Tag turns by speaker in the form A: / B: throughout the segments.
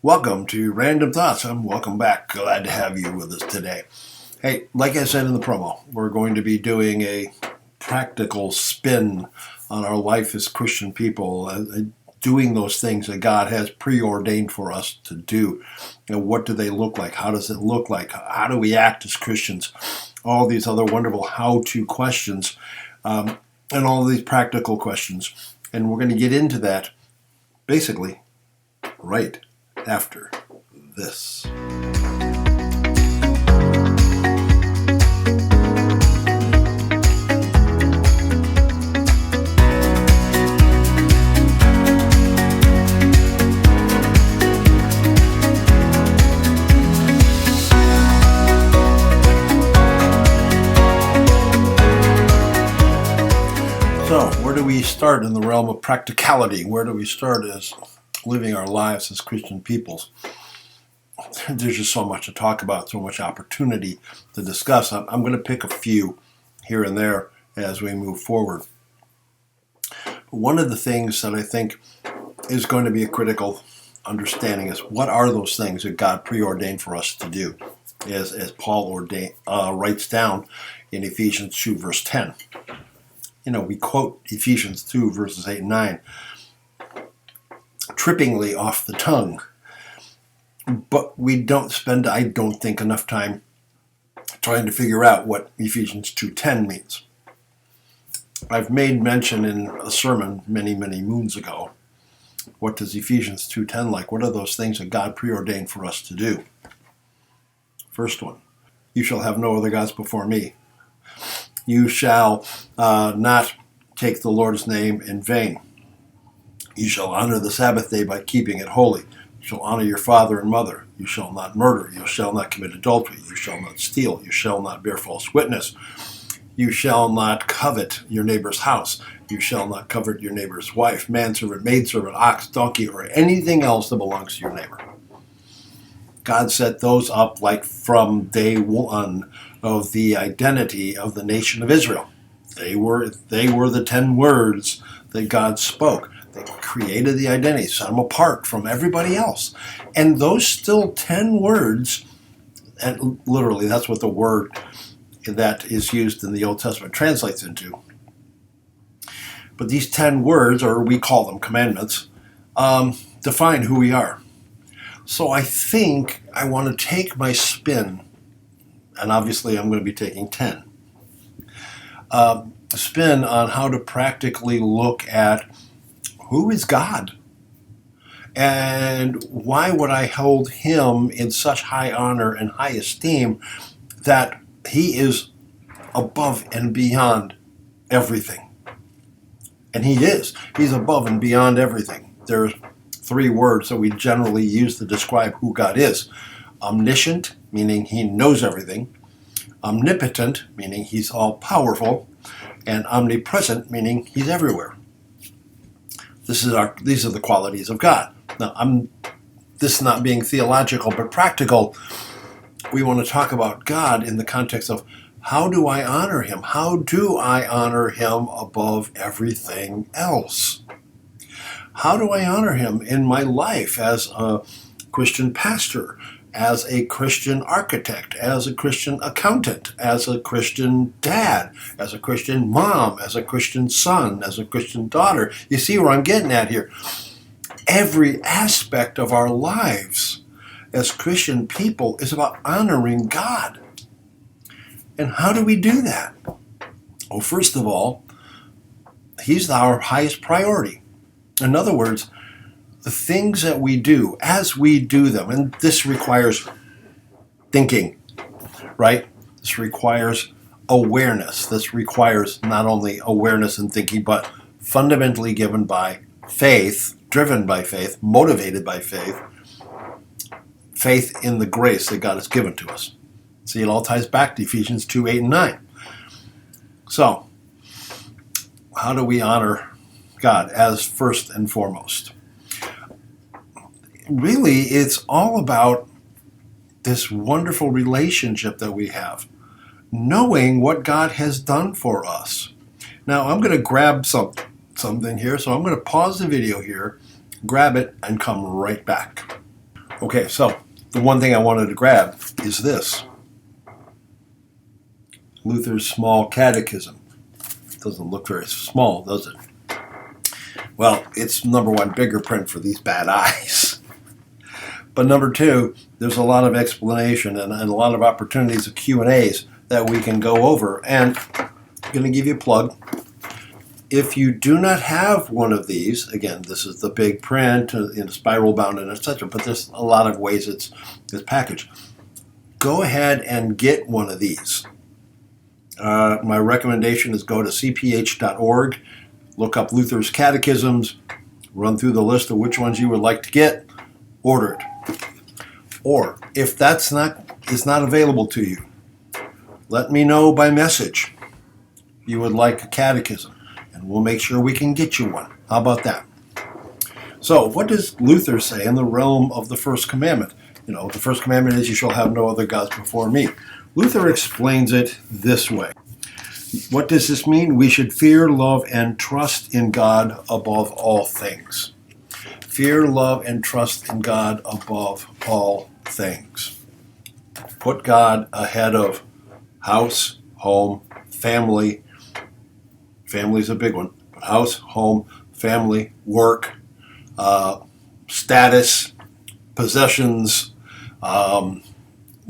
A: Welcome to Random Thoughts. Welcome back. Glad to have you with us today. Hey, like I said in the promo, we're going to be doing a practical spin on our life as Christian people, doing those things that God has preordained for us to do. What do they look like? How does it look like? How do we act as Christians? All these other wonderful how-to questions, and all these practical questions. And we're going to get into that basically right after this. So, where do we start in the realm of practicality? Where do we start as living our lives as Christian peoples? There's just so much to talk about, so much opportunity to discuss. I'm going to pick a few here and there as we move forward. One of the things that I think is going to be a critical understanding is what are those things that God preordained for us to do, as Paul writes down in Ephesians 2, verse 10. We quote Ephesians 2, verses 8 and 9, trippingly off the tongue. But we don't spend, I don't think, enough time trying to figure out what Ephesians 2:10 means. I've made mention in a sermon many, many moons ago. What does Ephesians 2:10 like? What are those things that God preordained for us to do? First one, you shall have no other gods before me. You shall not take the Lord's name in vain. You shall honor the Sabbath day by keeping it holy. You shall honor your father and mother. You shall not murder. You shall not commit adultery. You shall not steal. You shall not bear false witness. You shall not covet your neighbor's house. You shall not covet your neighbor's wife, manservant, maidservant, ox, donkey, or anything else that belongs to your neighbor. God set those up like from day one of the identity of the nation of Israel. They were the 10 words that God spoke. They created the identity, set them apart from everybody else. And those still 10 words, and literally that's what the word that is used in the Old Testament translates into. But these 10 words, or we call them commandments, define who we are. So I think I want to take my spin, and obviously I'm going to be taking 10, spin on how to practically look at who is God and why would I hold him in such high honor and high esteem that he is above and beyond everything. And he is. He's above and beyond everything. There's 3 words that we generally use to describe who God is. Omniscient, meaning he knows everything. Omnipotent, meaning he's all-powerful. And omnipresent, meaning he's everywhere. These are the qualities of God. Now, this is not being theological, but practical. We want to talk about God in the context of how do I honor him? How do I honor him above everything else? How do I honor him in my life as a Christian pastor, as a Christian architect, as a Christian accountant, as a Christian dad, as a Christian mom, as a Christian son, as a Christian daughter? You see where I'm getting at here. Every aspect of our lives as Christian people is about honoring God. And how do we do that? Well, first of all, he's our highest priority. In other words, the things that we do, as we do them, and this requires thinking, right? This requires awareness. This requires not only awareness and thinking, but fundamentally given by faith, driven by faith, motivated by faith, faith in the grace that God has given to us. See, it all ties back to Ephesians 2, 8, and 9. So, how do we honor God as first and foremost? Really, it's all about this wonderful relationship that we have, knowing what God has done for us. Now, I'm going to grab something here, so I'm going to pause the video here, grab it, and come right back. Okay, so the one thing I wanted to grab is this. Luther's Small Catechism. Doesn't look very small, does it? Well, it's number one, bigger print for these bad eyes. But number two, there's a lot of explanation and a lot of opportunities of Q&As that we can go over. And I'm going to give you a plug. If you do not have one of these, again, this is the big print, spiral bound and etc., but there's a lot of ways it's packaged. Go ahead and get one of these. My recommendation is go to cph.org, look up Luther's Catechisms, run through the list of which ones you would like to get, order it. Or if that's is not available to you, let me know by message you would like a catechism, and we'll make sure we can get you one. How about that? So what does Luther say in the realm of the first commandment? The first commandment is, you shall have no other gods before me. Luther explains it this way. What does this mean? We should fear, love, and trust in God above all things. Fear, love, and trust in God above all things. Put God ahead of house, home, family. Family's a big one. House, home, family, work, status, possessions,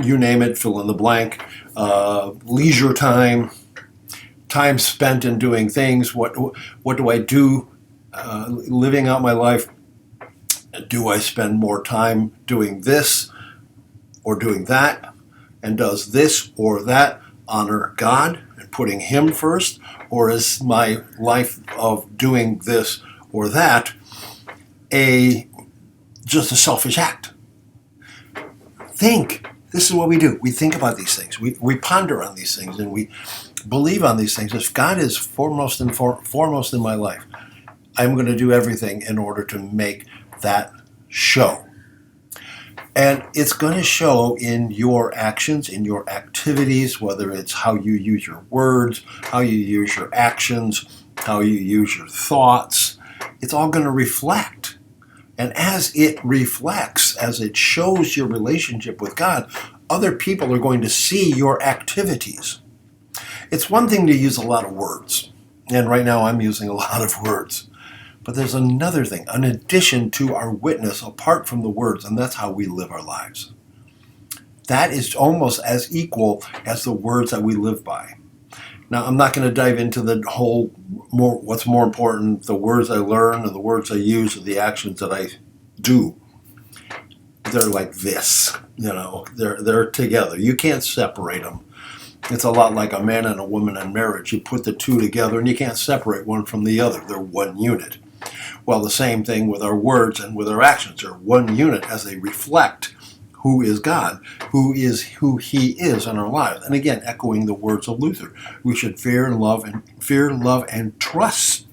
A: you name it, fill in the blank, leisure time, time spent in doing things. What do I do living out my life? Do I spend more time doing this or doing that? And does this or that honor God and putting Him first? Or is my life of doing this or that just a selfish act? Think. This is what we do. We think about these things. We ponder on these things, and we believe on these things. If God is foremost in my life, I'm going to do everything in order to make that show. And it's going to show in your actions, in your activities, whether it's how you use your words, how you use your actions, how you use your thoughts. It's all going to reflect. And as it reflects, as it shows your relationship with God, other people are going to see your activities. It's one thing to use a lot of words. And right now I'm using a lot of words. But there's another thing, in addition to our witness, apart from the words, and that's how we live our lives. That is almost as equal as the words that we live by. Now, I'm not going to dive into the whole, what's more important, the words I learn or the words I use or the actions that I do. They're like this, they're together. You can't separate them. It's a lot like a man and a woman in marriage. You put the two together and you can't separate one from the other. They're one unit. Well, the same thing with our words and with our actions. They're one unit as they reflect who is God, who He is in our lives. And again, echoing the words of Luther, we should fear, love, and trust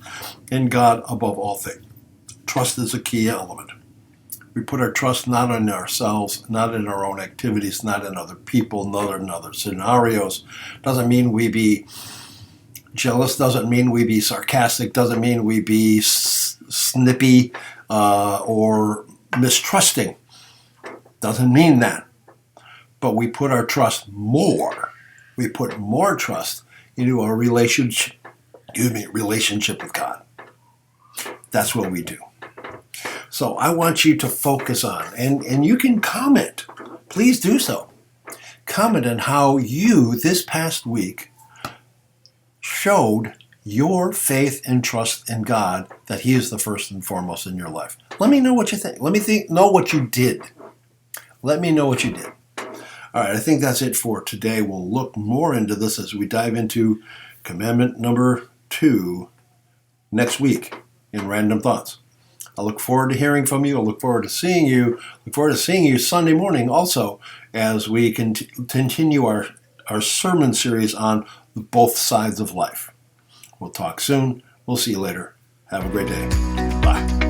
A: in God above all things. Trust is a key element. We put our trust not in ourselves, not in our own activities, not in other people, not in other scenarios. Doesn't mean we be jealous, doesn't mean we be sarcastic, doesn't mean we be snippy or mistrusting. Doesn't mean that. But we put our trust more. We put more trust into our relationship with God. That's what we do. So I want you to focus on, and you can comment. Please do so. Comment on how you, this past week, showed your faith and trust in God, that He is the first and foremost in your life. Let me know what you think. Let me know what you did. Let me know what you did. All right, I think that's it for today. We'll look more into this as we dive into commandment number 2 next week in Random Thoughts. I look forward to hearing from you. I look forward to seeing you. I look forward to seeing you Sunday morning also as we continue our sermon series on both sides of life. We'll talk soon. We'll see you later. Have a great day. Bye.